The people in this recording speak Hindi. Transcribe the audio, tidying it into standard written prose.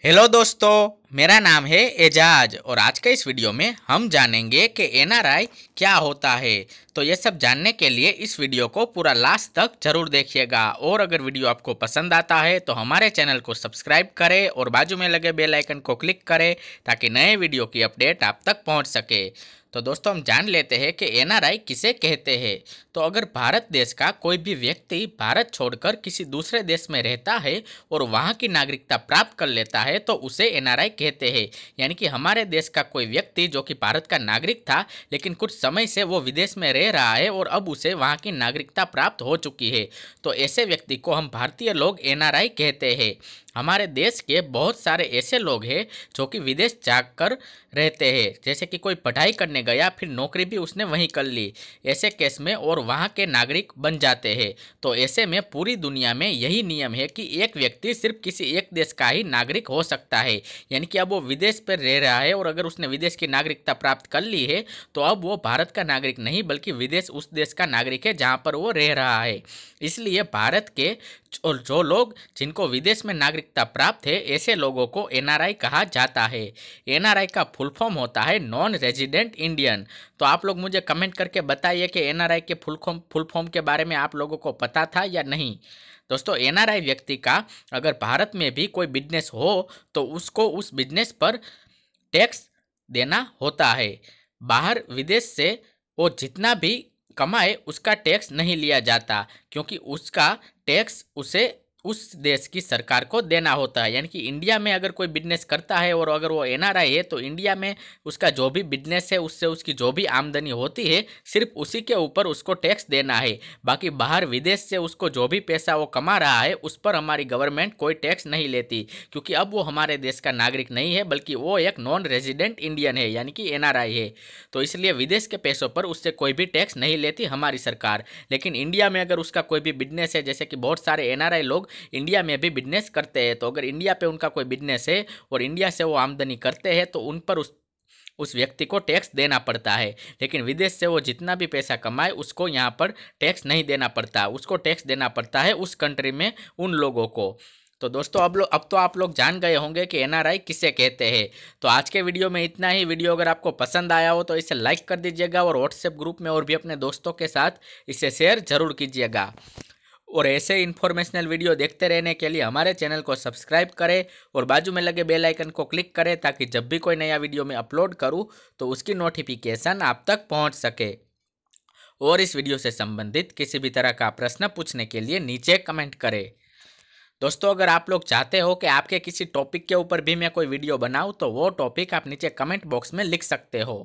हेलो दोस्तों, मेरा नाम है एजाज और आज के इस वीडियो में हम जानेंगे कि एनआरआई क्या होता है। तो ये सब जानने के लिए इस वीडियो को पूरा लास्ट तक जरूर देखिएगा और अगर वीडियो आपको पसंद आता है तो हमारे चैनल को सब्सक्राइब करें और बाजू में लगे बेल आइकन को क्लिक करें ताकि नए वीडियो की अपडेट आप तक पहुंच सके। तो दोस्तों हम जान लेते हैं कि एनआरआई किसे कहते हैं। तो अगर भारत देश का कोई भी व्यक्ति भारत छोड़कर किसी दूसरे देश में रहता है और वहाँ की नागरिकता प्राप्त कर लेता है तो उसे एनआरआई कहते हैं। यानी कि हमारे देश का कोई व्यक्ति जो कि भारत का नागरिक था लेकिन कुछ समय से वो विदेश में रह रहा है और अब उसे वहाँ की नागरिकता प्राप्त हो चुकी है, तो ऐसे व्यक्ति को हम भारतीय लोग एनआरआई कहते हैं। हमारे देश के बहुत सारे ऐसे लोग हैं जो कि विदेश जाकर रहते हैं, जैसे कि कोई पढ़ाई करने गया फिर नौकरी भी उसने वहीं कर ली, ऐसे केस में और वहाँ के नागरिक बन जाते हैं। तो ऐसे में पूरी दुनिया में यही नियम है कि एक व्यक्ति सिर्फ किसी एक देश का ही नागरिक हो सकता है। यानी कि अब वो विदेश पर रह रहा है और अगर उसने विदेश की नागरिकता प्राप्त कर ली है तो अब वो भारत का नागरिक नहीं बल्कि विदेश उस देश का नागरिक है जहाँ पर वो रह रहा है। इसलिए भारत के जो लोग जिनको विदेश में नागरिकता प्राप्त है ऐसे लोगों को एनआरआई कहा जाता है। एनआरआई का फुल फॉर्म होता है नॉन रेजिडेंट इंडियन। तो आप लोग मुझे कमेंट करके बताइए कि एनआरआई के फुल फॉर्म के बारे में आप लोगों को पता था या नहीं। दोस्तों एनआरआई व्यक्ति का अगर भारत में भी कोई बिजनेस हो तो उसको उस बिजनेस पर टैक्स देना होता है। बाहर विदेश से वो जितना भी कमाए उसका टैक्स नहीं लिया जाता क्योंकि उसका टैक्स उसे उस देश की सरकार को देना होता है। यानी कि इंडिया में अगर कोई बिजनेस करता है और अगर वो एनआरआई है तो इंडिया में उसका जो भी बिजनेस है उससे उसकी जो भी आमदनी होती है सिर्फ उसी के ऊपर उसको टैक्स देना है। बाकी बाहर विदेश से उसको जो भी पैसा वो कमा रहा है उस पर हमारी गवर्नमेंट कोई टैक्स नहीं लेती क्योंकि अब वो हमारे देश का नागरिक नहीं है बल्कि वो एक नॉन रेजिडेंट इंडियन है यानी कि एनआरआई है। तो इसलिए विदेश के पैसों पर उससे कोई भी टैक्स नहीं लेती हमारी सरकार। लेकिन इंडिया में अगर उसका कोई भी बिजनेस है, जैसे कि बहुत सारे एनआरआई लोग इंडिया में भी बिजनेस करते हैं, तो अगर इंडिया पे उनका कोई बिजनेस है और इंडिया से वो आमदनी करते हैं तो उन पर उस व्यक्ति को टैक्स देना पड़ता है। लेकिन विदेश से वो जितना भी पैसा कमाए उसको यहाँ पर टैक्स नहीं देना पड़ता, उसको टैक्स देना पड़ता है उस कंट्री में उन लोगों को। तो दोस्तों अब तो आप लोग जान गए होंगे कि एनआरआई किसे कहते हैं। तो आज के वीडियो में इतना ही। वीडियो अगर आपको पसंद आया हो तो इसे लाइक कर दीजिएगा और व्हाट्सएप ग्रुप में और भी अपने दोस्तों के साथ इसे शेयर जरूर कीजिएगा। और ऐसे इन्फॉर्मेशनल वीडियो देखते रहने के लिए हमारे चैनल को सब्सक्राइब करें और बाजू में लगे बेल आइकन को क्लिक करें ताकि जब भी कोई नया वीडियो मैं अपलोड करूं तो उसकी नोटिफिकेशन आप तक पहुंच सके। और इस वीडियो से संबंधित किसी भी तरह का प्रश्न पूछने के लिए नीचे कमेंट करें। दोस्तों अगर आप लोग चाहते हो कि आपके किसी टॉपिक के ऊपर भी मैं कोई वीडियो बनाऊं तो वो टॉपिक आप नीचे कमेंट बॉक्स में लिख सकते हो।